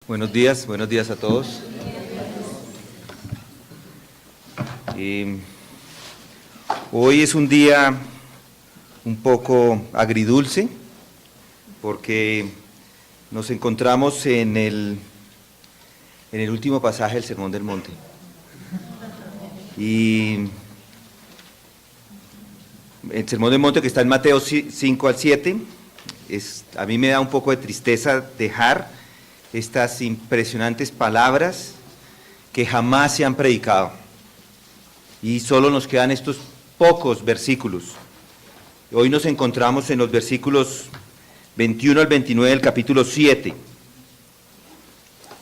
Buenos días a todos. Hoy es un día un poco agridulce porque nos encontramos en el último pasaje del Sermón del Monte. Y el Sermón del Monte que está en Mateo 5 al 7, a mí me da un poco de tristeza dejar estas impresionantes palabras que jamás se han predicado. Y solo nos quedan estos pocos versículos. Hoy nos encontramos en los versículos 21 al 29 del capítulo 7.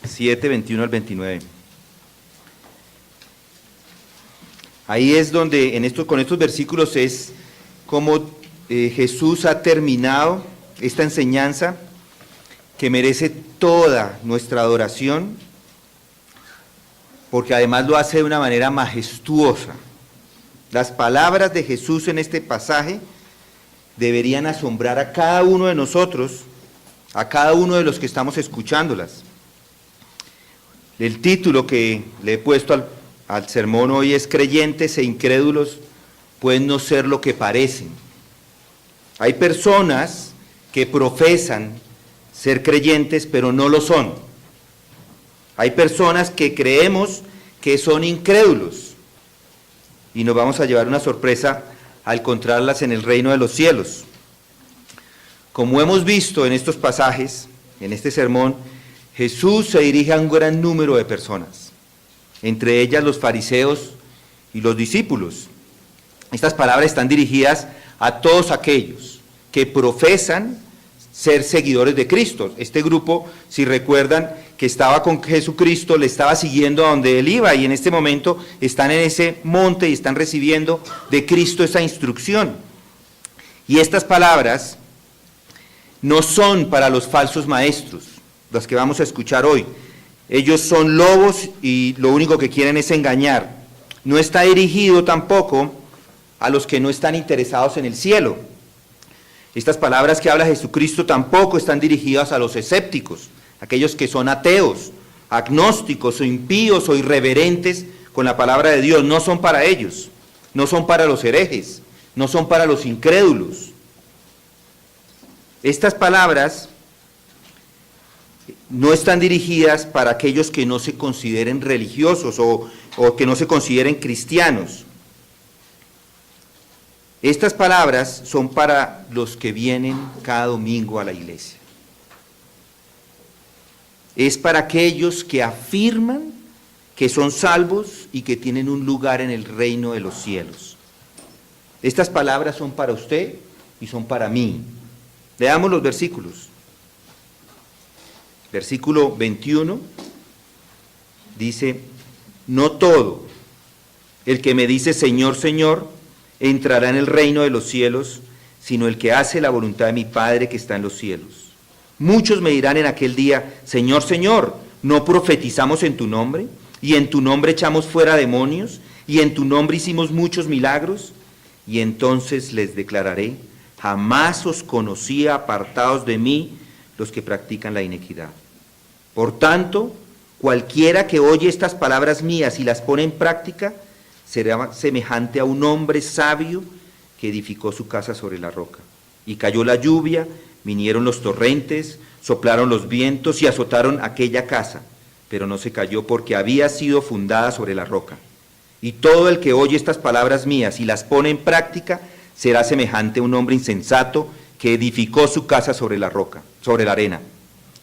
7, 21 al 29. Ahí es donde, con estos versículos es como Jesús ha terminado esta enseñanza que merece toda nuestra adoración, porque además lo hace de una manera majestuosa. Las palabras de Jesús en este pasaje deberían asombrar a cada uno de nosotros, a cada uno de los que estamos escuchándolas. El título que le he puesto al sermón hoy es Creyentes e incrédulos pueden no ser lo que parecen. Hay personas que profesan ser creyentes, pero no lo son. Hay personas que creemos que son incrédulos y nos vamos a llevar una sorpresa al encontrarlas en el reino de los cielos. Como hemos visto en estos pasajes, en este sermón, Jesús se dirige a un gran número de personas, entre ellas los fariseos y los discípulos. Estas palabras están dirigidas a todos aquellos que profesan ser seguidores de Cristo. Este grupo, si recuerdan, que estaba con Jesucristo, le estaba siguiendo a donde él iba, y en este momento están en ese monte y están recibiendo de Cristo esa instrucción. Y estas palabras no son para los falsos maestros, las que vamos a escuchar hoy. Ellos son lobos y lo único que quieren es engañar. No está dirigido tampoco a los que no están interesados en el cielo. Estas palabras que habla Jesucristo tampoco están dirigidas a los escépticos, aquellos que son ateos, agnósticos o impíos o irreverentes con la palabra de Dios. No son para ellos, no son para los herejes, no son para los incrédulos. Estas palabras no están dirigidas para aquellos que no se consideren religiosos o que no se consideren cristianos. Estas palabras son para los que vienen cada domingo a la iglesia. Es para aquellos que afirman que son salvos y que tienen un lugar en el reino de los cielos. Estas palabras son para usted y son para mí. Leamos los versículos. Versículo 21 dice: no todo el que me dice Señor, Señor, entrará en el reino de los cielos, sino el que hace la voluntad de mi Padre que está en los cielos. Muchos me dirán en aquel día: Señor, Señor, ¿no profetizamos en tu nombre? ¿Y en tu nombre echamos fuera demonios? ¿Y en tu nombre hicimos muchos milagros? Y entonces les declararé: jamás os conocí, apartados de mí, los que practican la iniquidad. Por tanto, cualquiera que oye estas palabras mías y las pone en práctica, será semejante a un hombre sabio que edificó su casa sobre la roca. Y cayó la lluvia, vinieron los torrentes, soplaron los vientos y azotaron aquella casa, pero no se cayó porque había sido fundada sobre la roca. Y todo el que oye estas palabras mías y las pone en práctica, será semejante a un hombre insensato que edificó su casa sobre la roca, sobre la arena.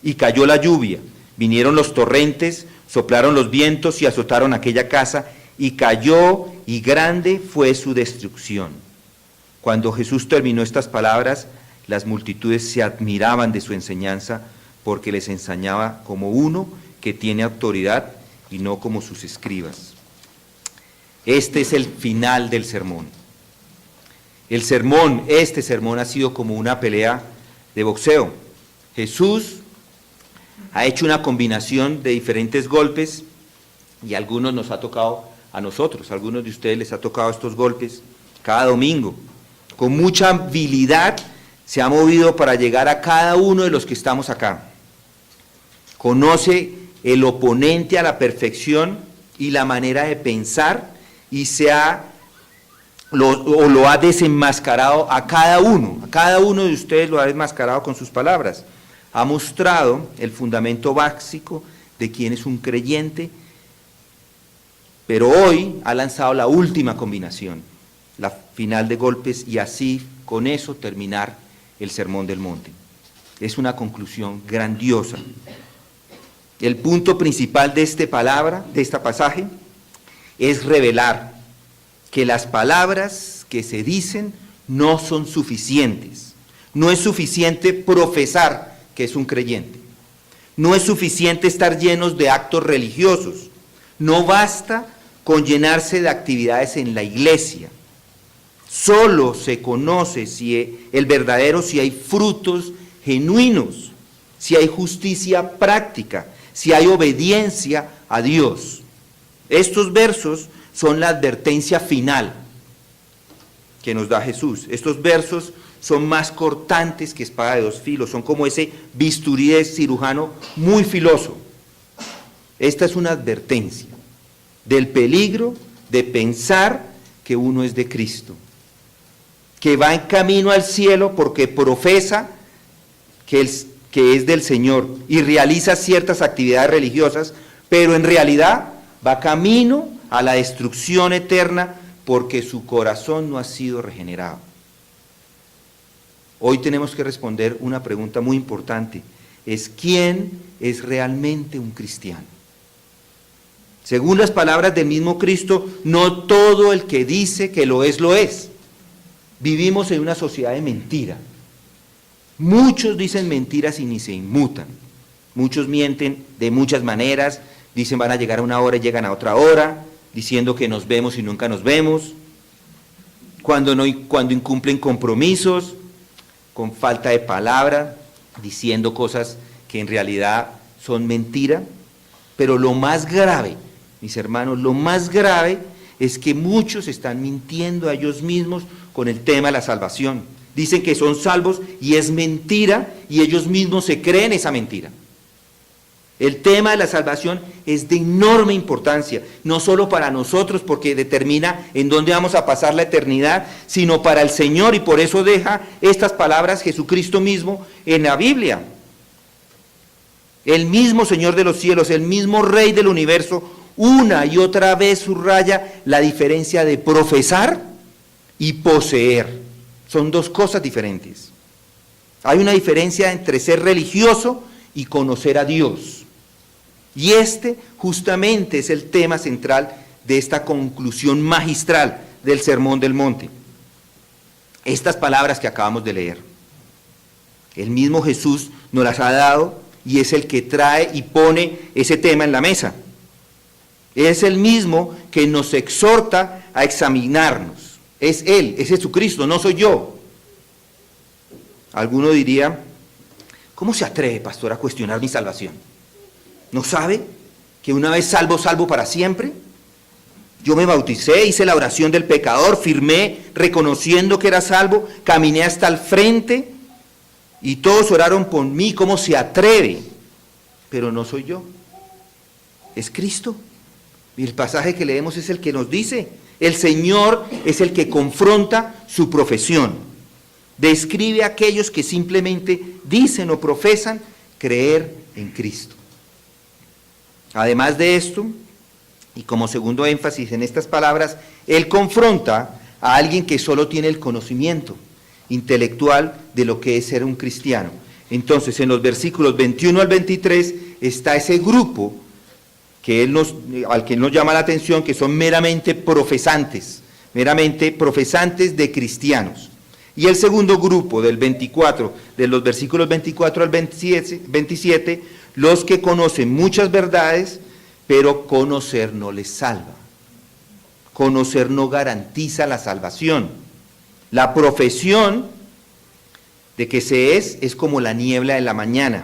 Y cayó la lluvia, vinieron los torrentes, soplaron los vientos y azotaron aquella casa, y cayó, y grande fue su destrucción. Cuando Jesús terminó estas palabras, las multitudes se admiraban de su enseñanza, porque les enseñaba como uno que tiene autoridad y no como sus escribas. Este es el final del sermón. Este sermón ha sido como una pelea de boxeo. Jesús ha hecho una combinación de diferentes golpes y algunos nos ha tocado a nosotros, a algunos de ustedes les ha tocado estos golpes cada domingo. Con mucha habilidad se ha movido para llegar a cada uno de los que estamos acá. conoce el oponente a la perfección y la manera de pensar y lo ha desenmascarado a cada uno de ustedes lo ha desenmascarado con sus palabras. Ha mostrado el fundamento básico de quién es un creyente, pero hoy ha lanzado la última combinación, la final de golpes, y así con eso terminar el Sermón del Monte. Es una conclusión grandiosa. El punto principal de esta pasaje, es revelar que las palabras que se dicen no son suficientes. No es suficiente profesar que es un creyente. No es suficiente estar llenos de actos religiosos. No basta con llenarse de actividades en la iglesia. Solo se conoce si hay frutos genuinos, si hay justicia práctica, si hay obediencia a Dios. Estos versos son la advertencia final que nos da Jesús. Estos versos son más cortantes que espada de dos filos, son como ese bisturí de cirujano muy filoso. Esta es una advertencia del peligro de pensar que uno es de Cristo, que va en camino al cielo porque profesa que es del Señor y realiza ciertas actividades religiosas, pero en realidad va camino a la destrucción eterna porque su corazón no ha sido regenerado. Hoy tenemos que responder una pregunta muy importante, es ¿quién es realmente un cristiano? Según las palabras del mismo Cristo, no todo el que dice que lo es, lo es. Vivimos en una sociedad de mentira. Muchos dicen mentiras y ni se inmutan. Muchos mienten de muchas maneras, dicen van a llegar a una hora y llegan a otra hora, diciendo que nos vemos y nunca nos vemos, cuando incumplen compromisos, con falta de palabra, diciendo cosas que en realidad son mentira. Pero lo más grave, mis hermanos, lo más grave es que muchos están mintiendo a ellos mismos con el tema de la salvación. Dicen que son salvos y es mentira y ellos mismos se creen esa mentira. El tema de la salvación es de enorme importancia, no solo para nosotros porque determina en dónde vamos a pasar la eternidad, sino para el Señor, y por eso deja estas palabras Jesucristo mismo en la Biblia. El mismo Señor de los cielos, el mismo Rey del universo, una y otra vez subraya la diferencia de profesar y poseer. Son dos cosas diferentes. Hay una diferencia entre ser religioso y conocer a Dios. Y este justamente es el tema central de esta conclusión magistral del Sermón del Monte. Estas palabras que acabamos de leer. El mismo Jesús nos las ha dado y es el que trae y pone ese tema en la mesa. Es el mismo que nos exhorta a examinarnos. Es Él, es Jesucristo, no soy yo. Alguno diría, ¿cómo se atreve, pastor, a cuestionar mi salvación? ¿No sabe que una vez salvo, salvo para siempre? Yo me bauticé, hice la oración del pecador, firmé reconociendo que era salvo, caminé hasta el frente y todos oraron por mí. ¿Cómo se atreve? Pero no soy yo, es Cristo. Y el pasaje que leemos es el que nos dice, el Señor es el que confronta su profesión. Describe a aquellos que simplemente dicen o profesan creer en Cristo. Además de esto, y como segundo énfasis en estas palabras, Él confronta a alguien que solo tiene el conocimiento intelectual de lo que es ser un cristiano. Entonces, en los versículos 21 al 23 está ese grupo al que Él nos llama la atención, que son meramente profesantes de cristianos. Y el segundo grupo del 24, de los versículos 24 al 27, los que conocen muchas verdades, pero conocer no les salva. Conocer no garantiza la salvación. La profesión de que se es como la niebla de la mañana.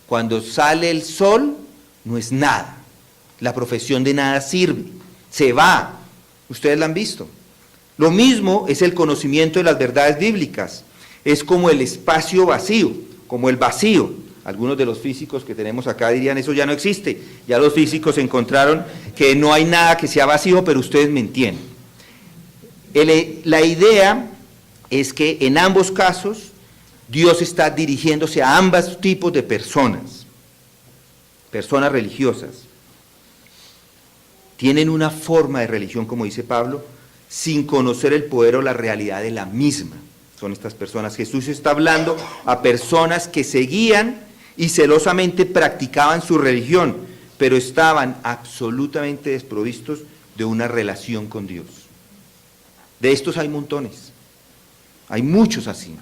Cuando sale el sol, no es nada. La profesión de nada sirve. Se va. Ustedes la han visto. Lo mismo es el conocimiento de las verdades bíblicas. Es como el espacio vacío, como el vacío. Algunos de los físicos que tenemos acá dirían, eso ya no existe. Ya los físicos encontraron que no hay nada que sea vacío, pero ustedes me entienden. La idea es que en ambos casos Dios está dirigiéndose a ambos tipos de personas religiosas. Tienen una forma de religión, como dice Pablo, sin conocer el poder o la realidad de la misma. Son estas personas. Jesús está hablando a personas que seguían y celosamente practicaban su religión, pero estaban absolutamente desprovistos de una relación con Dios. De estos hay montones, hay muchos así.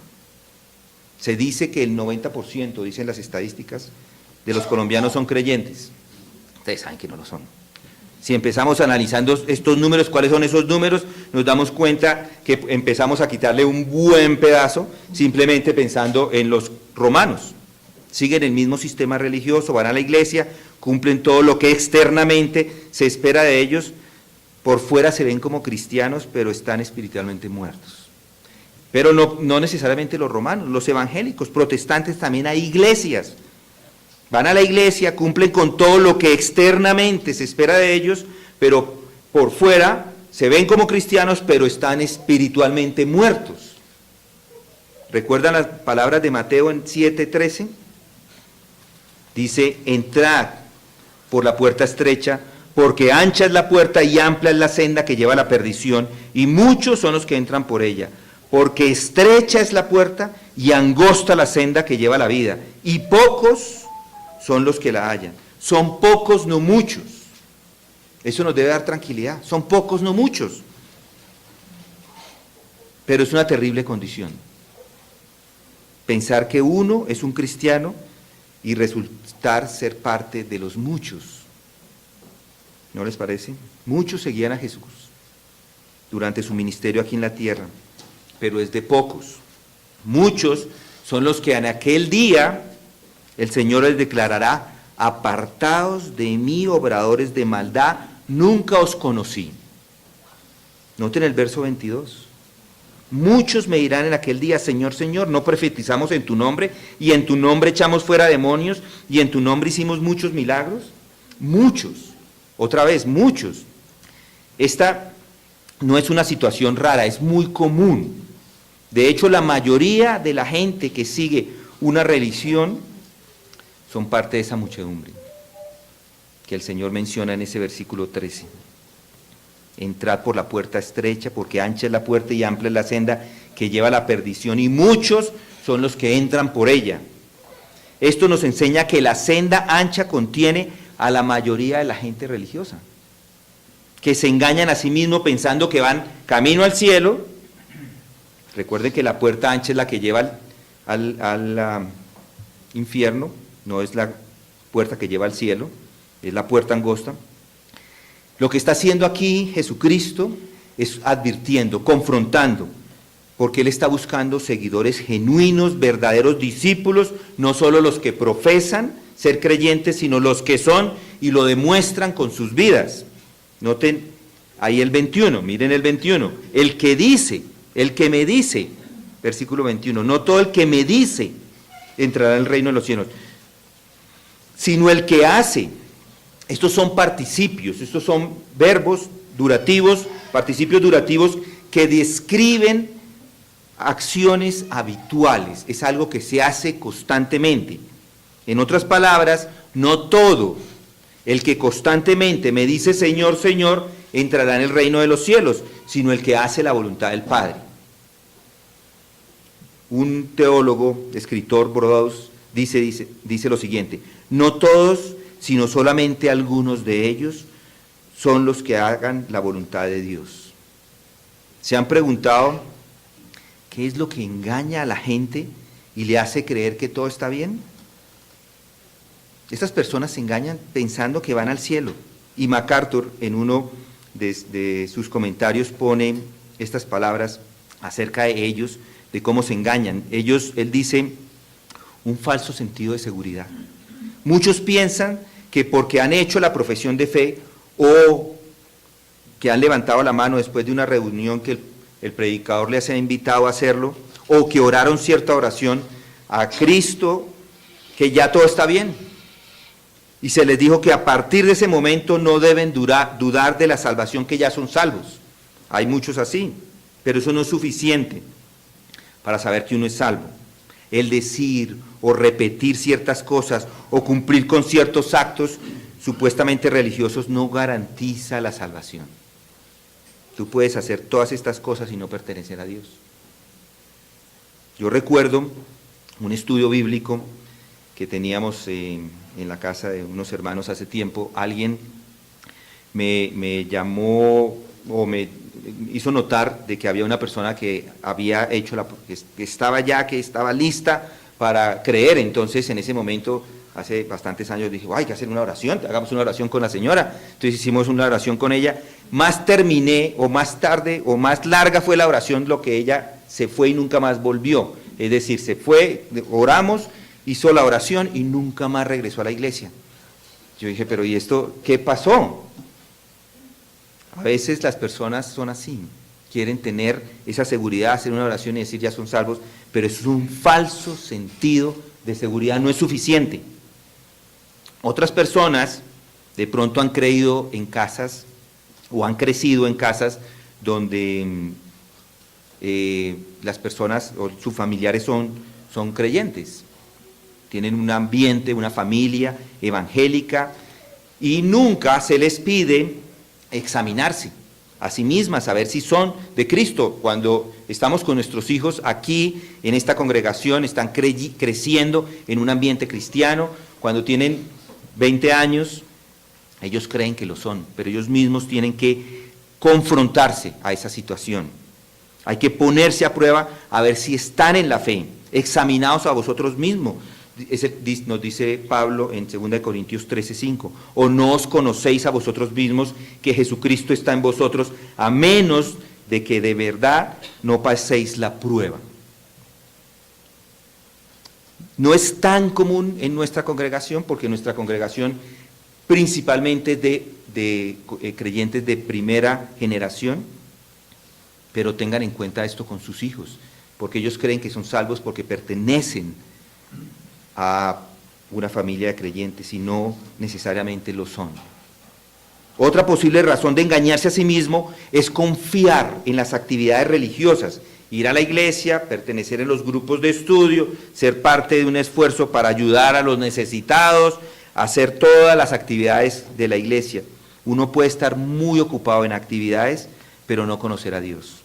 Se dice que el 90%, dicen las estadísticas, de los colombianos son creyentes. Ustedes saben que no lo son. Si empezamos analizando estos números, ¿cuáles son esos números? Nos damos cuenta que empezamos a quitarle un buen pedazo simplemente pensando en los romanos. Siguen el mismo sistema religioso, van a la iglesia, cumplen todo lo que externamente se espera de ellos, por fuera se ven como cristianos, pero están espiritualmente muertos. Pero no necesariamente los romanos, los evangélicos, protestantes también hay iglesias. Van a la iglesia, cumplen con todo lo que externamente se espera de ellos, pero por fuera se ven como cristianos, pero están espiritualmente muertos. ¿Recuerdan las palabras de Mateo en 7:13? Dice, entrad por la puerta estrecha, porque ancha es la puerta y amplia es la senda que lleva a la perdición, y muchos son los que entran por ella. Porque estrecha es la puerta y angosta la senda que lleva a la vida, y pocos son los que la hallan. Son pocos, no muchos. Eso nos debe dar tranquilidad. Son pocos, no muchos. Pero es una terrible condición. Pensar que uno es un cristiano y resultar ser parte de los muchos. ¿No les parece? Muchos seguían a Jesús durante su ministerio aquí en la tierra, pero es de pocos. Muchos son los que en aquel día el Señor les declarará, apartaos de mí, obradores de maldad, nunca os conocí. Noten el verso 22. Muchos me dirán en aquel día, Señor, Señor, ¿no profetizamos en tu nombre? Y en tu nombre echamos fuera demonios, y en tu nombre hicimos muchos milagros. Muchos, otra vez, muchos. Esta no es una situación rara, es muy común. De hecho, la mayoría de la gente que sigue una religión son parte de esa muchedumbre que el Señor menciona en ese versículo 13. Entrad por la puerta estrecha, porque ancha es la puerta y amplia es la senda que lleva a la perdición, y muchos son los que entran por ella. Esto nos enseña que la senda ancha contiene a la mayoría de la gente religiosa, que se engañan a sí mismos pensando que van camino al cielo. Recuerden que la puerta ancha es la que lleva al infierno, no es la puerta que lleva al cielo, es la puerta angosta. Lo que está haciendo aquí Jesucristo es advirtiendo, confrontando, porque Él está buscando seguidores genuinos, verdaderos discípulos, no solo los que profesan ser creyentes, sino los que son y lo demuestran con sus vidas. Noten ahí el 21, miren el 21, el que dice, el que me dice, versículo 21, no todo el que me dice entrará en el reino de los cielos, sino el que hace. Estos son participios, estos son verbos durativos, participios durativos que describen acciones habituales, es algo que se hace constantemente. En otras palabras, no todo el que constantemente me dice Señor, Señor, entrará en el reino de los cielos, sino el que hace la voluntad del Padre. Un teólogo, escritor, Bordaus, dice lo siguiente, no todos, sino solamente algunos de ellos son los que hagan la voluntad de Dios. ¿Se han preguntado qué es lo que engaña a la gente y le hace creer que todo está bien? Estas personas se engañan pensando que van al cielo. Y MacArthur, en uno de sus comentarios, pone estas palabras acerca de ellos, de cómo se engañan. Él dice, un falso sentido de seguridad. Muchos piensan que porque han hecho la profesión de fe o que han levantado la mano después de una reunión que el predicador les ha invitado a hacerlo, o que oraron cierta oración a Cristo, que ya todo está bien. Y se les dijo que a partir de ese momento no deben dudar de la salvación, que ya son salvos. Hay muchos así, pero eso no es suficiente para saber que uno es salvo. El decir o repetir ciertas cosas o cumplir con ciertos actos supuestamente religiosos no garantiza la salvación. Tú puedes hacer todas estas cosas y no pertenecer a Dios. Yo recuerdo un estudio bíblico que teníamos en la casa de unos hermanos hace tiempo. Alguien me llamó o me hizo notar de que había una persona que había hecho, que estaba lista para creer. Entonces, en ese momento, hace bastantes años, dije, hay que hacer una oración, hagamos una oración con la señora. Entonces hicimos una oración con ella. Más terminé, o más tarde, o más larga fue la oración, lo que ella se fue y nunca más volvió. Es decir, se fue, oramos, hizo la oración y nunca más regresó a la iglesia. Yo dije, pero ¿y esto qué pasó? A veces las personas son así, quieren tener esa seguridad, hacer una oración y decir ya son salvos, pero es un falso sentido de seguridad, no es suficiente. Otras personas de pronto han creído en casas o han crecido en casas donde las personas o sus familiares son creyentes, tienen un ambiente, una familia evangélica y nunca se les pide examinarse a sí mismas, a ver si son de Cristo. Cuando estamos con nuestros hijos aquí en esta congregación, están creciendo en un ambiente cristiano, cuando tienen 20 años, ellos creen que lo son, pero ellos mismos tienen que confrontarse a esa situación. Hay que ponerse a prueba a ver si están en la fe, examinaos a vosotros mismos. Nos dice Pablo en 2 Corintios 13:5, o no os conocéis a vosotros mismos que Jesucristo está en vosotros, a menos de que de verdad no paséis la prueba. No es tan común en nuestra congregación, porque nuestra congregación principalmente es de creyentes de primera generación, pero tengan en cuenta esto con sus hijos, porque ellos creen que son salvos porque pertenecen a una familia de creyentes y no necesariamente lo son. Otra posible razón de engañarse a sí mismo es confiar en las actividades religiosas, ir a la iglesia, pertenecer en los grupos de estudio, ser parte de un esfuerzo para ayudar a los necesitados, hacer todas las actividades de la iglesia. Uno puede estar muy ocupado en actividades, pero no conocer a Dios.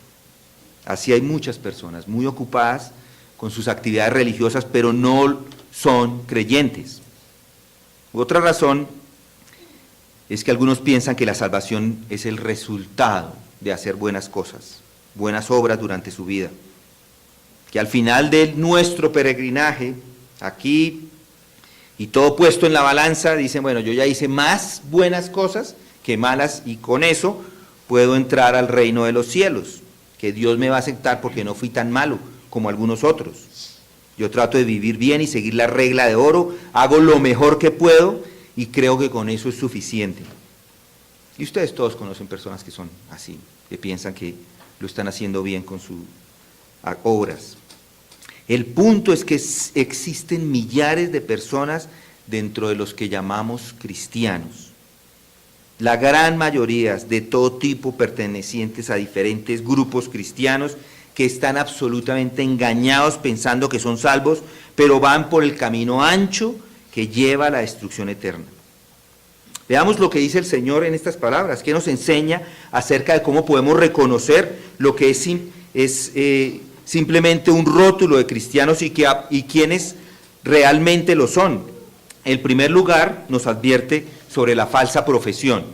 Así hay muchas personas muy ocupadas con sus actividades religiosas, pero no son creyentes. Otra razón es que algunos piensan que la salvación es el resultado de hacer buenas cosas, buenas obras durante su vida. Que al final de nuestro peregrinaje, aquí, y todo puesto en la balanza, dicen, bueno, yo ya hice más buenas cosas que malas, y con eso puedo entrar al reino de los cielos, que Dios me va a aceptar porque no fui tan malo como algunos otros. Yo trato de vivir bien y seguir la regla de oro, hago lo mejor que puedo y creo que con eso es suficiente. Y ustedes todos conocen personas que son así, que piensan que lo están haciendo bien con sus obras. El punto es que existen millares de personas dentro de los que llamamos cristianos. La gran mayoría de todo tipo, pertenecientes a diferentes grupos cristianos, que están absolutamente engañados pensando que son salvos, pero van por el camino ancho que lleva a la destrucción eterna. Veamos lo que dice el Señor en estas palabras, que nos enseña acerca de cómo podemos reconocer lo que es simplemente un rótulo de cristianos y quienes realmente lo son. En primer lugar, nos advierte sobre la falsa profesión.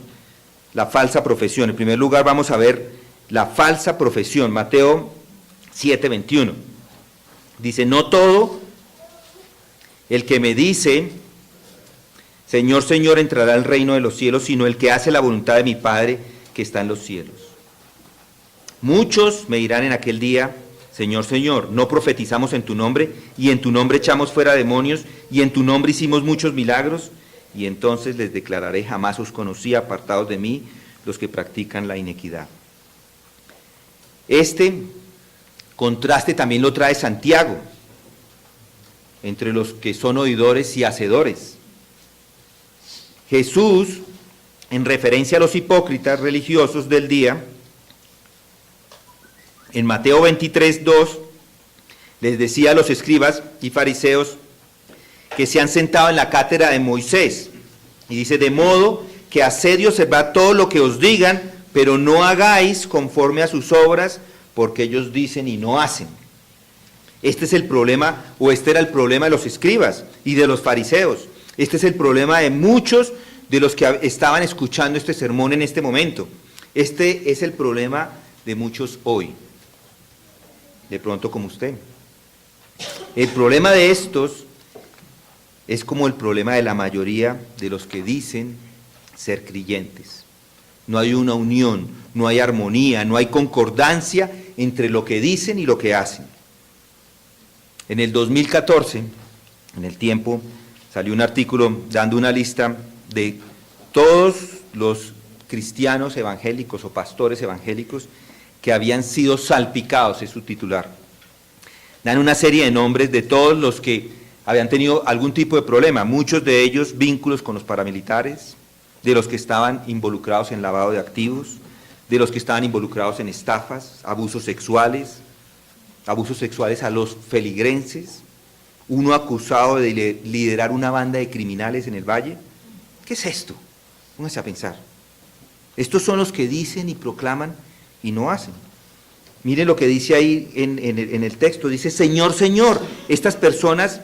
La falsa profesión. En primer lugar, vamos a ver la falsa profesión. Mateo 7:21. Dice, no todo el que me dice, Señor, Señor, entrará al reino de los cielos, sino el que hace la voluntad de mi Padre que está en los cielos. Muchos me dirán en aquel día, Señor, Señor, ¿no profetizamos en tu nombre? Y en tu nombre echamos fuera demonios, y en tu nombre hicimos muchos milagros. Y entonces les declararé, jamás os conocí, apartados de mí, los que practican la iniquidad. Este contraste también lo trae Santiago. entre los que son oidores y hacedores. Jesús, en referencia a los hipócritas religiosos del día, en Mateo 23:2, les decía a los escribas y fariseos que se han sentado en la cátedra de Moisés, y dice: de modo que haced y observad todo lo que os digan, pero no hagáis conforme a sus obras, porque ellos dicen y no hacen. Este es el problema, o este era el problema de los escribas y de los fariseos. Este es el problema de muchos de los que estaban escuchando este sermón en este momento. Este es el problema de muchos hoy, de pronto como usted. El problema de estos es como el problema de la mayoría de los que dicen ser creyentes. No hay una unión, no hay armonía, no hay concordancia entre lo que dicen y lo que hacen. En el 2014, en El Tiempo, salió un artículo dando una lista de todos los cristianos evangélicos o pastores evangélicos que habían sido salpicados, es su titular. Dan una serie de nombres de todos los que habían tenido algún tipo de problema, muchos de ellos vínculos con los paramilitares, de los que estaban involucrados en lavado de activos, de los que estaban involucrados en estafas, abusos sexuales a los feligrenses, uno acusado de liderar una banda de criminales en el valle. ¿Qué es esto? Pónganse a pensar. Estos son los que dicen y proclaman y no hacen. Miren lo que dice ahí en el texto, dice: Señor, Señor. Estas personas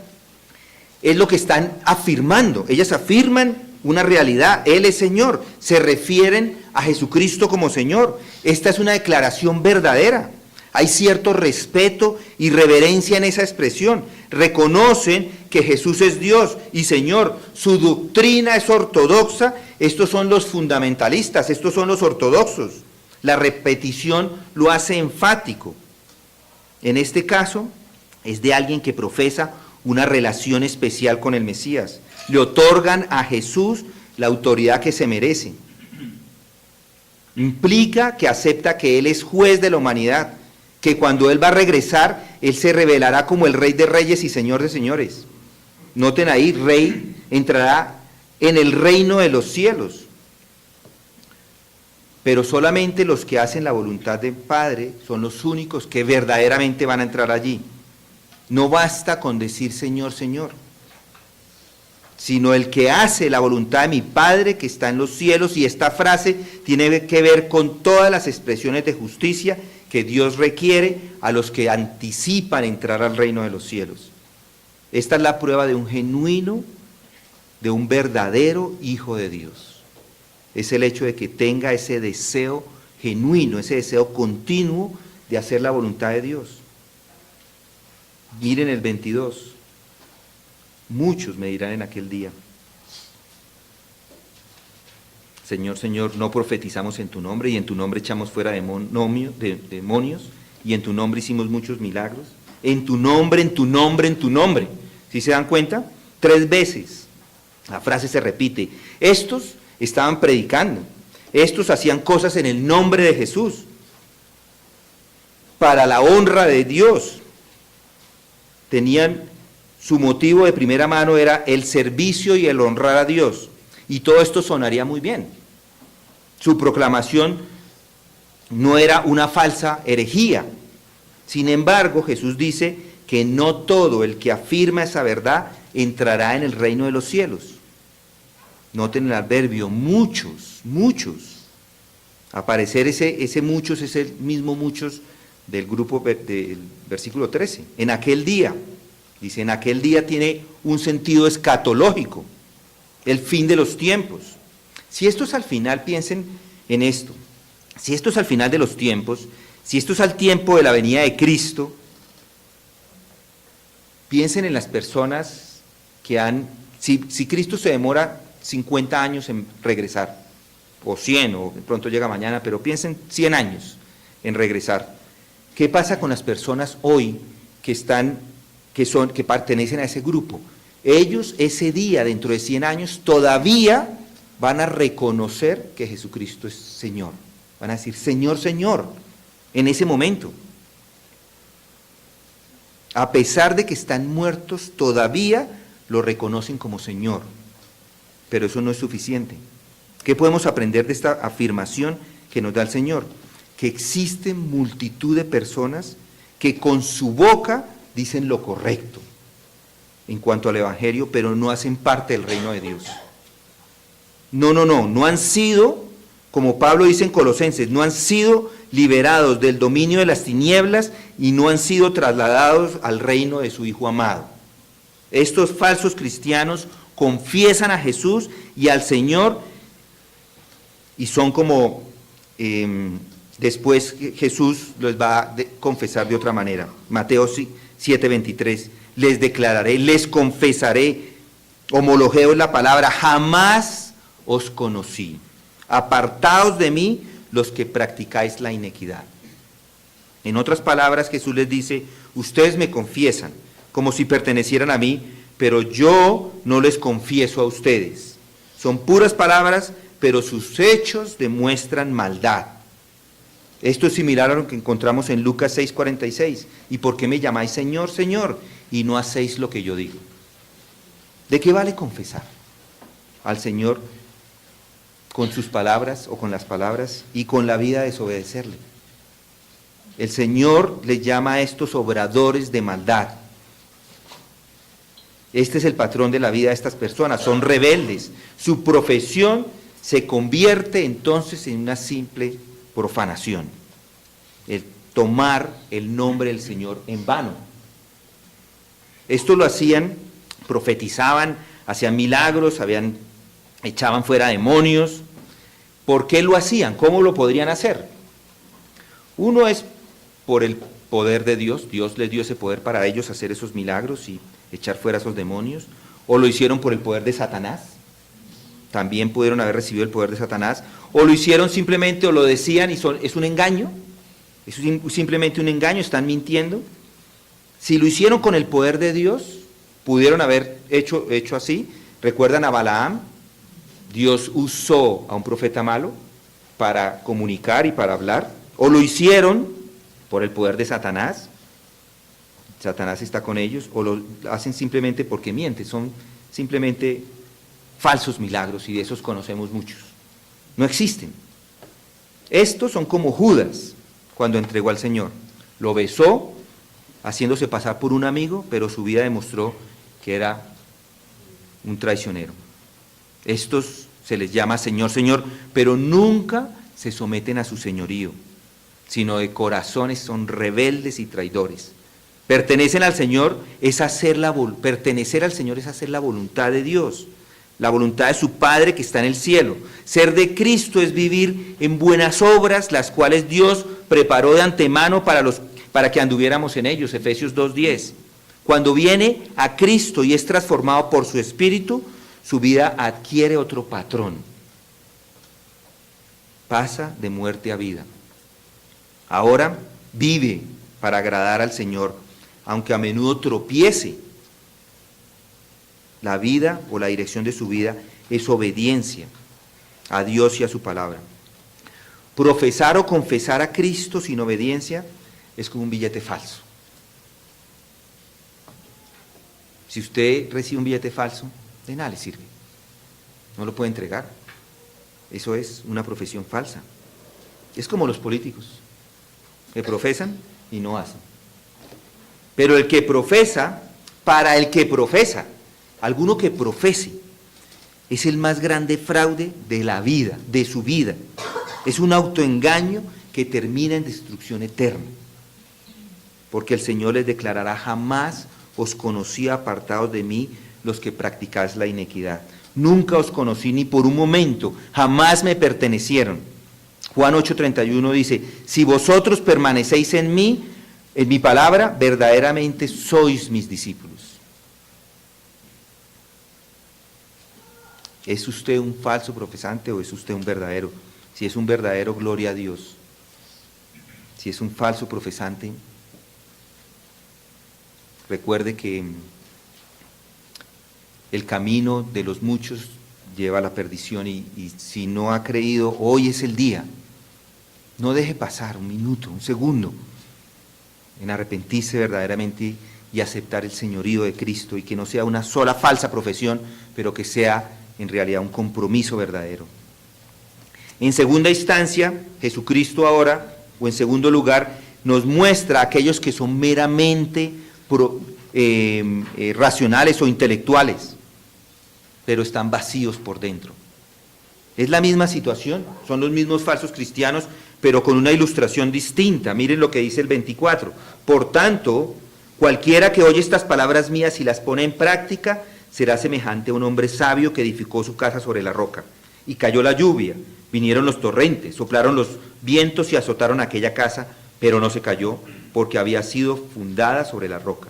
es lo que están afirmando, ellas afirman una realidad, Él es Señor, se refieren a Jesucristo como Señor. Esta es una declaración verdadera, hay cierto respeto y reverencia en esa expresión, reconocen que Jesús es Dios y Señor, su doctrina es ortodoxa. Estos son los fundamentalistas, estos son los ortodoxos. La repetición lo hace enfático. En este caso, es de alguien que profesa una relación especial con el Mesías. Le otorgan a Jesús la autoridad que se merece. Implica que acepta que Él es juez de la humanidad, que cuando Él va a regresar, Él se revelará como el Rey de Reyes y Señor de Señores. Noten ahí, Rey entrará en el reino de los cielos. Pero solamente los que hacen la voluntad del Padre son los únicos que verdaderamente van a entrar allí. No basta con decir Señor, Señor, sino el que hace la voluntad de mi Padre que está en los cielos, y esta frase tiene que ver con todas las expresiones de justicia que Dios requiere a los que anticipan entrar al reino de los cielos. Esta es la prueba de un genuino, de un verdadero hijo de Dios. Es el hecho de que tenga ese deseo genuino, ese deseo continuo de hacer la voluntad de Dios. Miren el 22. Muchos me dirán en aquel día: Señor, Señor, no profetizamos en tu nombre, y en tu nombre echamos fuera demonios, y en tu nombre hicimos muchos milagros. En tu nombre, en tu nombre, en tu nombre. ¿Sí se dan cuenta? 3 veces la frase se repite. Estos estaban predicando, estos hacían cosas en el nombre de Jesús, para la honra de Dios. Tenían su motivo de primera mano, era el servicio y el honrar a Dios, y todo esto sonaría muy bien. Su proclamación no era una falsa herejía. Sin embargo, Jesús dice que no todo el que afirma esa verdad entrará en el reino de los cielos. Noten el adverbio, muchos, muchos. Aparecer ese muchos es el mismo muchos del grupo del versículo 13. En aquel día, dice, en aquel día tiene un sentido escatológico, el fin de los tiempos. Si esto es al final, piensen en esto, si esto es al final de los tiempos, si esto es al tiempo de la venida de Cristo, piensen en las personas que si Cristo se demora 50 años en regresar, o 100, o de pronto llega mañana, pero piensen 100 años en regresar. ¿Qué pasa con las personas hoy que pertenecen a ese grupo? Ellos ese día, dentro de 100 años, todavía van a reconocer que Jesucristo es Señor. Van a decir, Señor, Señor, en ese momento. A pesar de que están muertos, todavía lo reconocen como Señor. Pero eso no es suficiente. ¿Qué podemos aprender de esta afirmación que nos da el Señor? Que existen multitud de personas que con su boca dicen lo correcto en cuanto al Evangelio, pero no hacen parte del reino de Dios. No han sido, como Pablo dice en Colosenses, no han sido liberados del dominio de las tinieblas y no han sido trasladados al reino de su Hijo amado. Estos falsos cristianos confiesan a Jesús y al Señor y son como después Jesús los va a confesar de otra manera. Mateo 7:23, les declararé, les confesaré, homologeo es la palabra, jamás os conocí. Apartaos de mí los que practicáis la iniquidad. En otras palabras, Jesús les dice, ustedes me confiesan como si pertenecieran a mí, pero yo no les confieso a ustedes. Son puras palabras, pero sus hechos demuestran maldad. Esto es similar a lo que encontramos en Lucas 6:46. ¿Y por qué me llamáis Señor, Señor, y no hacéis lo que yo digo? ¿De qué vale confesar al Señor con sus palabras o con las palabras y con la vida desobedecerle? El Señor les llama a estos obradores de maldad. Este es el patrón de la vida de estas personas, son rebeldes. Su profesión se convierte entonces en una simple profanación, el tomar el nombre del Señor en vano. Esto lo hacían, profetizaban, hacían milagros, echaban fuera demonios. ¿Por qué lo hacían? ¿Cómo lo podrían hacer? Uno es por el poder de Dios. Dios les dio ese poder para ellos hacer esos milagros y echar fuera esos demonios. O lo hicieron por el poder de Satanás. También pudieron haber recibido el poder de Satanás. O lo hicieron simplemente, o lo decían, y es un engaño. Es simplemente un engaño, están mintiendo. Si lo hicieron con el poder de Dios, pudieron haber hecho así. ¿Recuerdan a Balaam? Dios usó a un profeta malo para comunicar y para hablar. O lo hicieron por el poder de Satanás. Satanás está con ellos. O lo hacen simplemente porque mienten. Son simplemente falsos milagros y de esos conocemos muchos. No existen. Estos son como Judas cuando entregó al Señor. Lo besó, haciéndose pasar por un amigo, pero su vida demostró que era un traicionero. Estos se les llama Señor, Señor, pero nunca se someten a su señorío, sino de corazones son rebeldes y traidores. Pertenecer al Señor es hacer la voluntad de Dios, la voluntad de su Padre que está en el cielo. Ser de Cristo es vivir en buenas obras, las cuales Dios preparó de antemano para que anduviéramos en ellos, Efesios 2:10. Cuando viene a Cristo y es transformado por su Espíritu, su vida adquiere otro patrón. Pasa de muerte a vida. Ahora vive para agradar al Señor, aunque a menudo tropiece. La vida o la dirección de su vida es obediencia a Dios y a su palabra. Profesar o confesar a Cristo sin obediencia es como un billete falso. Si usted recibe un billete falso, de nada le sirve. No lo puede entregar. Eso es una profesión falsa. Es como los políticos, que profesan y no hacen. Pero el que profesa, para el que profesa, alguno que profese, es el más grande fraude de la vida, de su vida. Es un autoengaño que termina en destrucción eterna. Porque el Señor les declarará: jamás os conocí, apartados de mí, los que practicáis la iniquidad. Nunca os conocí ni por un momento, jamás me pertenecieron. Juan 8:31 dice: si vosotros permanecéis en mí, en mi palabra, verdaderamente sois mis discípulos. ¿Es usted un falso profesante o es usted un verdadero? Si es un verdadero, gloria a Dios. Si es un falso profesante, recuerde que el camino de los muchos lleva a la perdición y si no ha creído, hoy es el día. No deje pasar un minuto, un segundo en arrepentirse verdaderamente y aceptar el señorío de Cristo, y que no sea una sola falsa profesión, pero que sea en realidad un compromiso verdadero. En segunda instancia, Jesucristo ahora, o en segundo lugar, nos muestra a aquellos que son meramente racionales o intelectuales, pero están vacíos por dentro. Es la misma situación, son los mismos falsos cristianos, pero con una ilustración distinta. Miren lo que dice el 24. Por tanto, cualquiera que oye estas palabras mías y las pone en práctica, será semejante a un hombre sabio que edificó su casa sobre la roca. Y cayó la lluvia, vinieron los torrentes, soplaron los vientos y azotaron aquella casa, pero no se cayó, porque había sido fundada sobre la roca.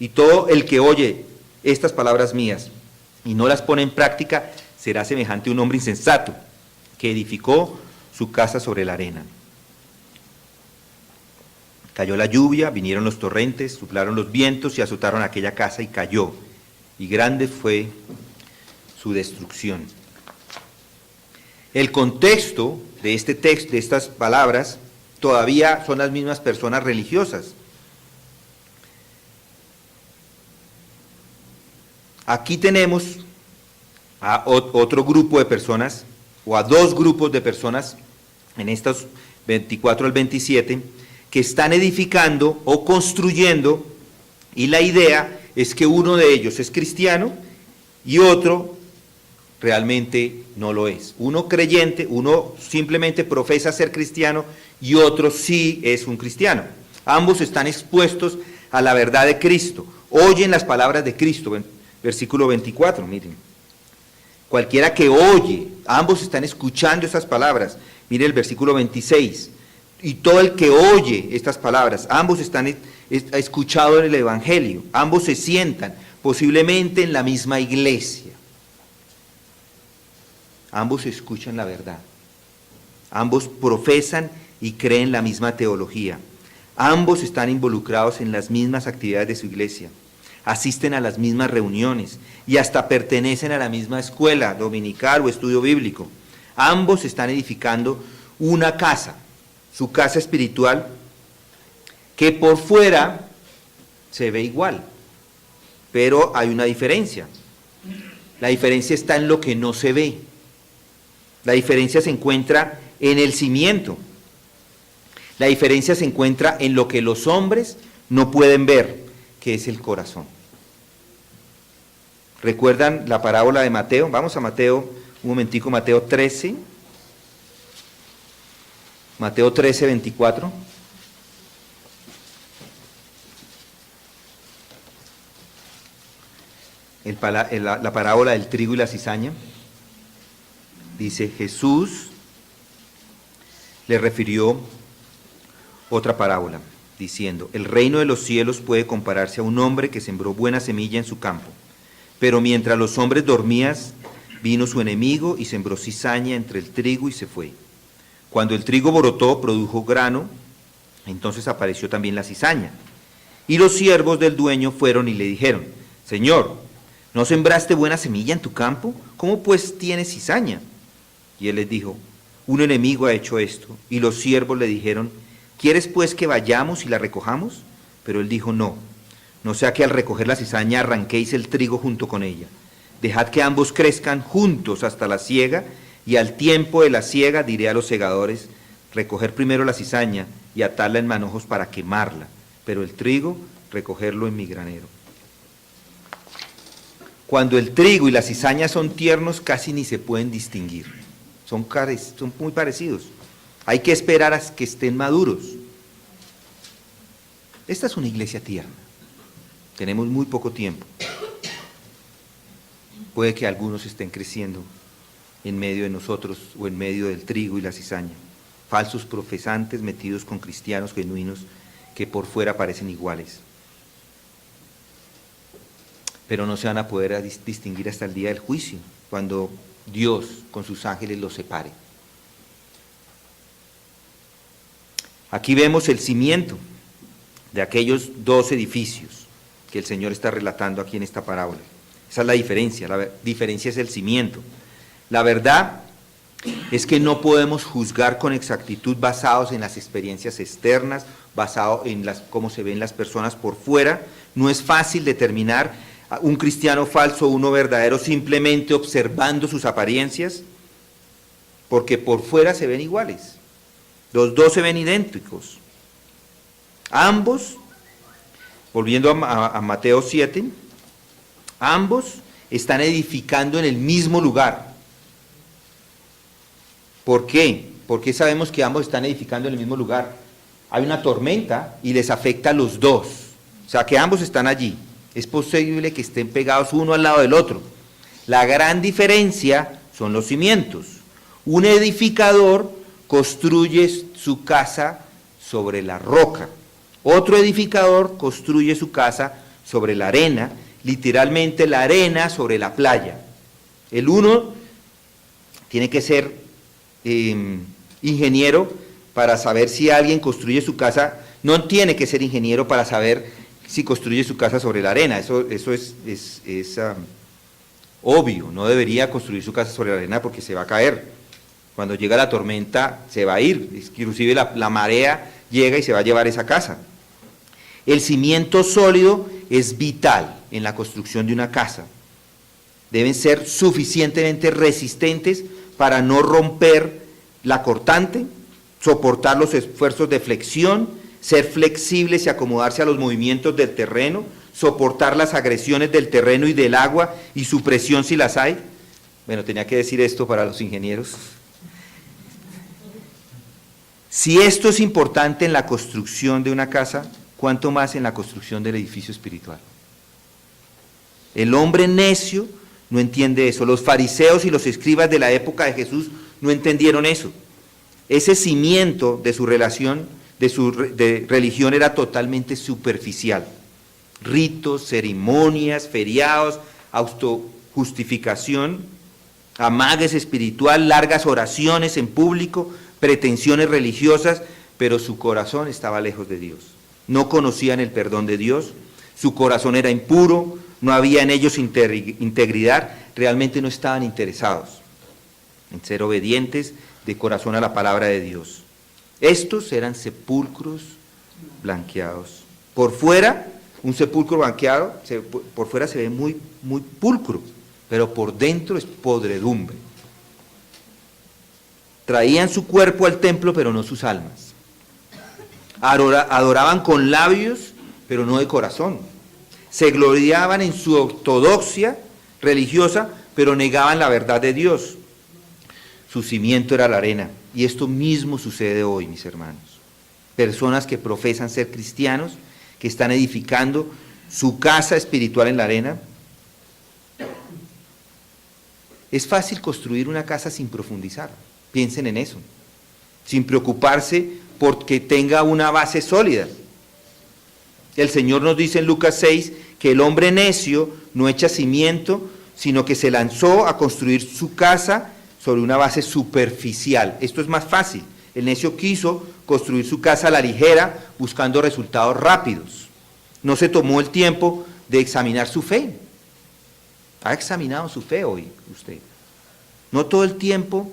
Y todo el que oye estas palabras mías y no las pone en práctica, será semejante a un hombre insensato, que edificó su casa sobre la arena. Cayó la lluvia, vinieron los torrentes, soplaron los vientos y azotaron aquella casa y cayó, y grande fue su destrucción. El contexto de este texto, de estas palabras, todavía son las mismas personas religiosas. Aquí tenemos a otro grupo de personas, o a dos grupos de personas, en estos 24 al 27, que están edificando o construyendo, y la idea es que uno de ellos es cristiano y otro realmente no lo es. Uno creyente, uno simplemente profesa ser cristiano y otro sí es un cristiano. Ambos están expuestos a la verdad de Cristo, oyen las palabras de Cristo. Versículo 24, miren. Cualquiera que oye, ambos están escuchando esas palabras. Mire el versículo 26. Y todo el que oye estas palabras, ambos están escuchando en el Evangelio, ambos se sientan posiblemente en la misma iglesia. Ambos escuchan la verdad. Ambos profesan y creen la misma teología. Ambos están involucrados en las mismas actividades de su iglesia. Asisten a las mismas reuniones y hasta pertenecen a la misma escuela dominical o estudio bíblico. Ambos están edificando una casa, su casa espiritual, que por fuera se ve igual, pero hay una diferencia. La diferencia está en lo que no se ve. La diferencia se encuentra en el cimiento. La diferencia se encuentra en lo que los hombres no pueden ver, que es el corazón. ¿Recuerdan la parábola de Mateo? Vamos a Mateo, un momentico, Mateo 13. Mateo 13, 24. La parábola del trigo y la cizaña. Dice, Jesús le refirió otra parábola, diciendo, el reino de los cielos puede compararse a un hombre que sembró buena semilla en su campo. Pero mientras los hombres dormían, vino su enemigo y sembró cizaña entre el trigo y se fue. Cuando el trigo brotó, produjo grano, entonces apareció también la cizaña. Y los siervos del dueño fueron y le dijeron, Señor, ¿no sembraste buena semilla en tu campo? ¿Cómo pues tienes cizaña? Y él les dijo, un enemigo ha hecho esto. Y los siervos le dijeron, ¿quieres pues que vayamos y la recojamos? Pero él dijo, no sea que al recoger la cizaña arranquéis el trigo junto con ella. Dejad que ambos crezcan juntos hasta la siega, y al tiempo de la siega diré a los segadores, recoger primero la cizaña y atarla en manojos para quemarla, pero el trigo recogerlo en mi granero. Cuando el trigo y la cizaña son tiernos, casi ni se pueden distinguir. Son muy parecidos. Hay que esperar a que estén maduros. Esta es una iglesia tierna. Tenemos muy poco tiempo. Puede que algunos estén creciendo en medio de nosotros o en medio del trigo y la cizaña. Falsos profesantes metidos con cristianos genuinos que por fuera parecen iguales. Pero no se van a poder distinguir hasta el día del juicio, cuando Dios con sus ángeles los separe. Aquí vemos el cimiento de aquellos dos edificios que el Señor está relatando aquí en esta parábola. Esa es la diferencia es el cimiento. La verdad es que no podemos juzgar con exactitud basados en las experiencias externas, basado en cómo se ven las personas por fuera, No es fácil determinar un cristiano falso o uno verdadero simplemente observando sus apariencias, porque por fuera se ven iguales. Los dos se ven idénticos. Ambos, volviendo a Mateo 7, ambos están edificando en el mismo lugar. ¿Por qué? ¿Por qué sabemos que ambos están edificando en el mismo lugar? Hay una tormenta y les afecta a los dos. O sea, que ambos están allí. Es posible que estén pegados uno al lado del otro. La gran diferencia son los cimientos. Un edificador construye su casa sobre la roca. Otro edificador construye su casa sobre la arena, literalmente la arena sobre la playa. El uno tiene que ser ingeniero para saber si alguien construye su casa, no tiene que ser ingeniero para saber si construye su casa sobre la arena, eso es obvio, no debería construir su casa sobre la arena porque se va a caer. Cuando llega la tormenta se va a ir, inclusive la marea llega y se va a llevar esa casa. El cimiento sólido es vital en la construcción de una casa. Deben ser suficientemente resistentes para no romper la cortante, soportar los esfuerzos de flexión, ser flexibles y acomodarse a los movimientos del terreno, soportar las agresiones del terreno y del agua y su presión si las hay. Bueno, tenía que decir esto para los ingenieros. Si esto es importante en la construcción de una casa, ¿cuánto más en la construcción del edificio espiritual? El hombre necio no entiende eso. Los fariseos y los escribas de la época de Jesús no entendieron eso. Ese cimiento de su relación, de religión era totalmente superficial. Ritos, ceremonias, feriados, autojustificación, amagues espiritual, largas oraciones en público, pretensiones religiosas, pero su corazón estaba lejos de Dios. No conocían el perdón de Dios, su corazón era impuro, no había en ellos integridad, realmente no estaban interesados en ser obedientes de corazón a la palabra de Dios. Estos eran sepulcros blanqueados. Por fuera, un sepulcro blanqueado, por fuera se ve muy, muy pulcro, pero por dentro es podredumbre. Traían su cuerpo al templo, pero no sus almas. Adoraban con labios, pero no de corazón. Se gloriaban en su ortodoxia religiosa, pero negaban la verdad de Dios. Su cimiento era la arena. Y esto mismo sucede hoy, mis hermanos. Personas que profesan ser cristianos, que están edificando su casa espiritual en la arena. Es fácil construir una casa sin profundizar. Piensen en eso. Sin preocuparse porque tenga una base sólida. El Señor nos dice en Lucas 6 que el hombre necio no echa cimiento, sino que se lanzó a construir su casa sobre una base superficial. Esto es más fácil. El necio quiso construir su casa a la ligera, buscando resultados rápidos. No se tomó el tiempo de examinar su fe. ¿Ha examinado su fe hoy usted? No todo el tiempo,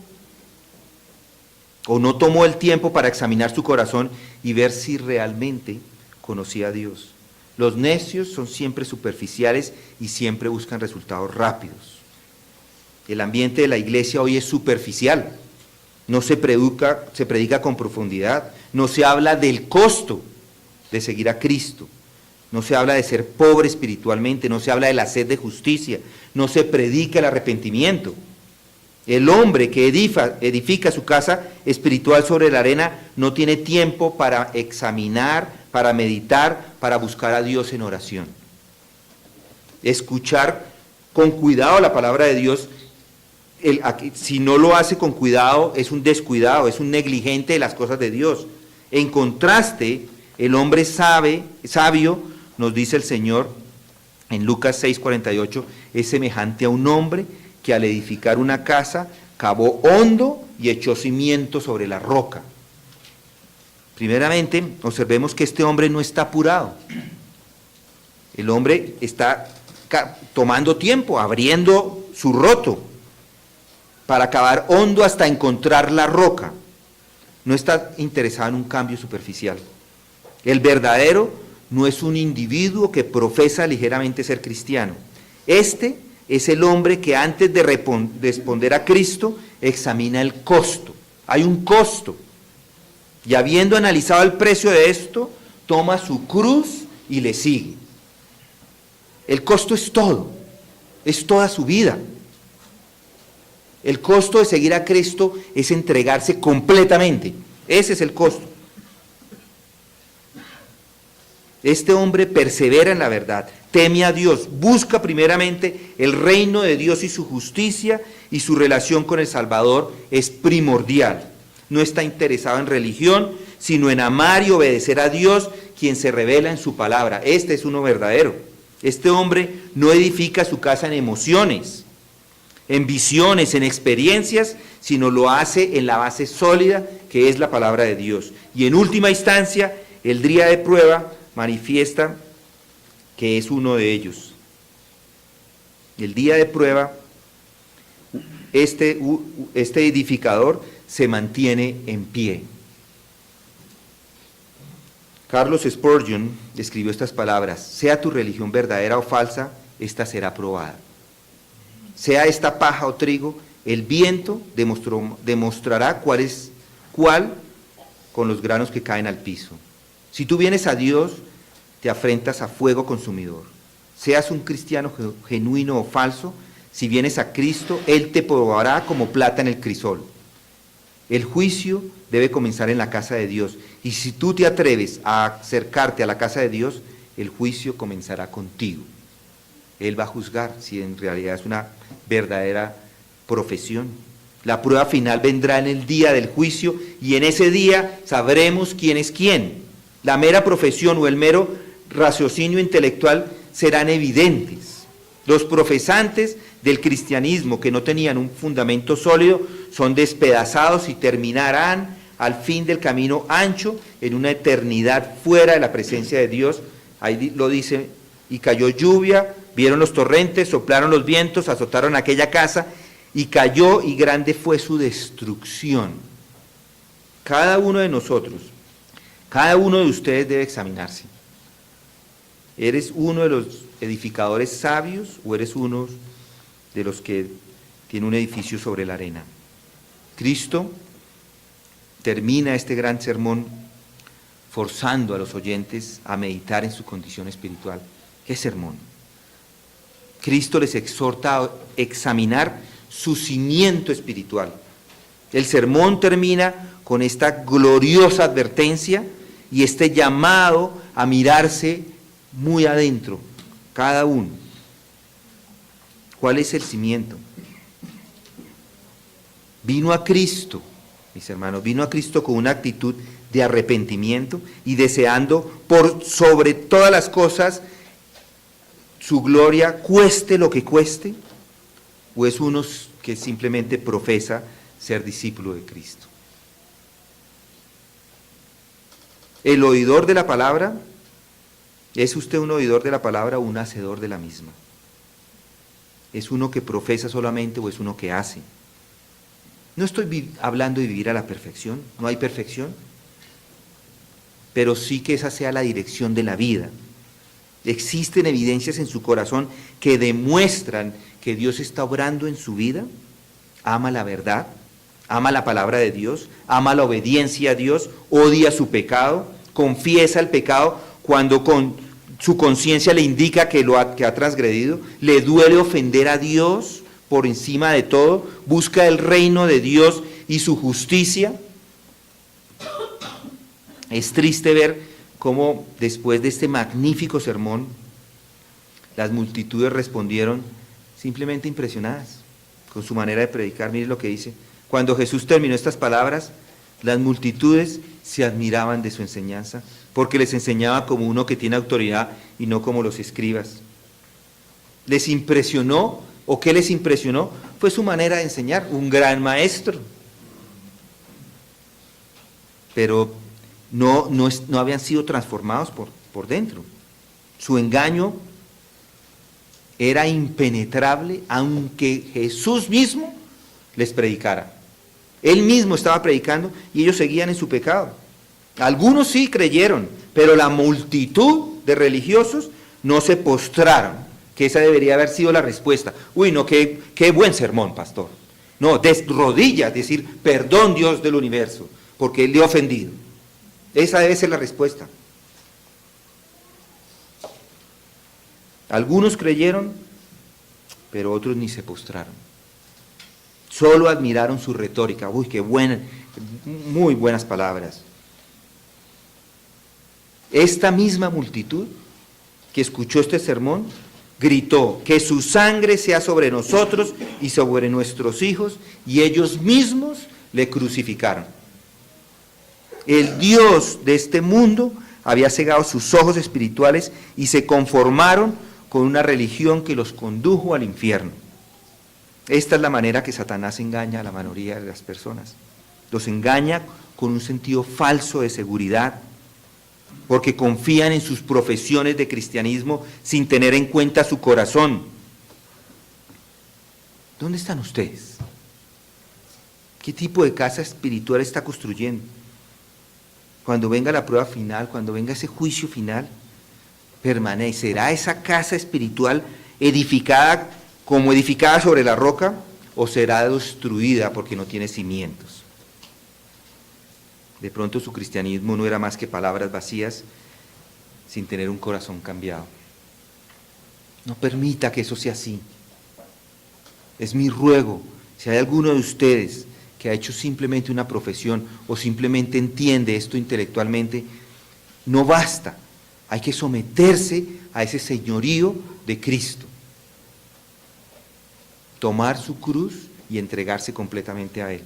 o no tomó el tiempo para examinar su corazón y ver si realmente conocía a Dios. Los necios son siempre superficiales y siempre buscan resultados rápidos. El ambiente de la iglesia hoy es superficial. No se predica con profundidad. No se habla del costo de seguir a Cristo. No se habla de ser pobre espiritualmente. No se habla de la sed de justicia. No se predica el arrepentimiento. El hombre que edifica su casa espiritual sobre la arena no tiene tiempo para examinar, para meditar, para buscar a Dios en oración. Escuchar con cuidado la palabra de Dios, si no lo hace con cuidado, es un descuidado, es un negligente de las cosas de Dios. En contraste, el hombre sabio, nos dice el Señor en Lucas 6:48, es semejante a un hombre que al edificar una casa, cavó hondo y echó cimiento sobre la roca. Primeramente, observemos que este hombre no está apurado. El hombre está tomando tiempo, abriendo su roto, para cavar hondo hasta encontrar la roca. No está interesado en un cambio superficial. El verdadero no es un individuo que profesa ligeramente ser cristiano. Este es el hombre que antes de responder a Cristo examina el costo. Hay un costo. Y habiendo analizado el precio de esto, toma su cruz y le sigue. El costo es todo, es toda su vida. El costo de seguir a Cristo es entregarse completamente. Ese es el costo. Este hombre persevera en la verdad, teme a Dios, busca primeramente el reino de Dios y su justicia, y su relación con el Salvador es primordial. No está interesado en religión, sino en amar y obedecer a Dios, quien se revela en su palabra. Este es uno verdadero. Este hombre no edifica su casa en emociones, en visiones, en experiencias, sino lo hace en la base sólida que es la palabra de Dios. Y en última instancia, el día de prueba manifiesta que es uno de ellos. El día de prueba, este edificador se mantiene en pie. Carlos Spurgeon escribió estas palabras: sea tu religión verdadera o falsa, esta será probada. Sea esta paja o trigo, el viento demostrará cuál con los granos que caen al piso. Si tú vienes a Dios, te afrentas a fuego consumidor. Seas un cristiano genuino o falso, si vienes a Cristo, Él te probará como plata en el crisol. El juicio debe comenzar en la casa de Dios, y si tú te atreves a acercarte a la casa de Dios, el juicio comenzará contigo. Él va a juzgar si en realidad es una verdadera profesión. La prueba final vendrá en el día del juicio, y en ese día sabremos quién es quién. La mera profesión o el mero raciocinio intelectual serán evidentes. Los profesantes del cristianismo que no tenían un fundamento sólido son despedazados y terminarán al fin del camino ancho en una eternidad fuera de la presencia de Dios. Ahí lo dice: y cayó lluvia, vieron los torrentes, soplaron los vientos, azotaron aquella casa, y cayó, y grande fue su destrucción. Cada uno de nosotros, cada uno de ustedes debe examinarse. ¿Eres uno de los edificadores sabios o eres uno de los que tiene un edificio sobre la arena? Cristo termina este gran sermón forzando a los oyentes a meditar en su condición espiritual. ¿Qué sermón? Cristo les exhorta a examinar su cimiento espiritual. El sermón termina con esta gloriosa advertencia y este llamado a mirarse muy adentro, cada uno. ¿Cuál es el cimiento? Vino a Cristo, mis hermanos, vino a Cristo con una actitud de arrepentimiento y deseando por sobre todas las cosas su gloria, cueste lo que cueste, o es uno que simplemente profesa ser discípulo de Cristo. El oidor de la palabra, ¿es usted un oidor de la palabra o un hacedor de la misma? ¿Es uno que profesa solamente o es uno que hace? No estoy hablando de vivir a la perfección, no hay perfección, pero sí que esa sea la dirección de la vida. ¿Existen evidencias en su corazón que demuestran que Dios está obrando en su vida? ¿Ama la verdad? ¿Ama la palabra de Dios? ¿Ama la obediencia a Dios? ¿Odia su pecado? ¿Confiesa el pecado cuando con su conciencia le indica que ha transgredido? ¿Le duele ofender a Dios por encima de todo? ¿Busca el reino de Dios y su justicia? Es triste ver cómo después de este magnífico sermón, las multitudes respondieron simplemente impresionadas con su manera de predicar. Mire lo que dice: cuando Jesús terminó estas palabras, las multitudes se admiraban de su enseñanza, porque les enseñaba como uno que tiene autoridad y no como los escribas. Les impresionó, ¿o qué les impresionó? Fue su manera de enseñar, un gran maestro. Pero no habían sido transformados por dentro. Su engaño era impenetrable, aunque Jesús mismo les predicara. Él mismo estaba predicando y ellos seguían en su pecado. Algunos sí creyeron, pero la multitud de religiosos no se postraron, que esa debería haber sido la respuesta. Uy, no, qué buen sermón, pastor. No, de rodillas, decir, perdón Dios del universo, porque le he ofendido. Esa debe ser la respuesta. Algunos creyeron, pero otros ni se postraron. Solo admiraron su retórica. Uy, qué buena, muy buenas palabras. Esta misma multitud que escuchó este sermón gritó: que su sangre sea sobre nosotros y sobre nuestros hijos, y ellos mismos le crucificaron. El Dios de este mundo había cegado sus ojos espirituales y se conformaron con una religión que los condujo al infierno. Esta es la manera que Satanás engaña a la mayoría de las personas. Los engaña con un sentido falso de seguridad, porque confían en sus profesiones de cristianismo sin tener en cuenta su corazón. ¿Dónde están ustedes? ¿Qué tipo de casa espiritual está construyendo? Cuando venga la prueba final, cuando venga ese juicio final, ¿permanecerá esa casa espiritual edificada como edificada sobre la roca, o será destruida porque no tiene cimientos? De pronto su cristianismo no era más que palabras vacías sin tener un corazón cambiado. No permita que eso sea así. Es mi ruego, si hay alguno de ustedes que ha hecho simplemente una profesión o simplemente entiende esto intelectualmente, no basta, hay que someterse a ese señorío de Cristo, tomar su cruz y entregarse completamente a Él.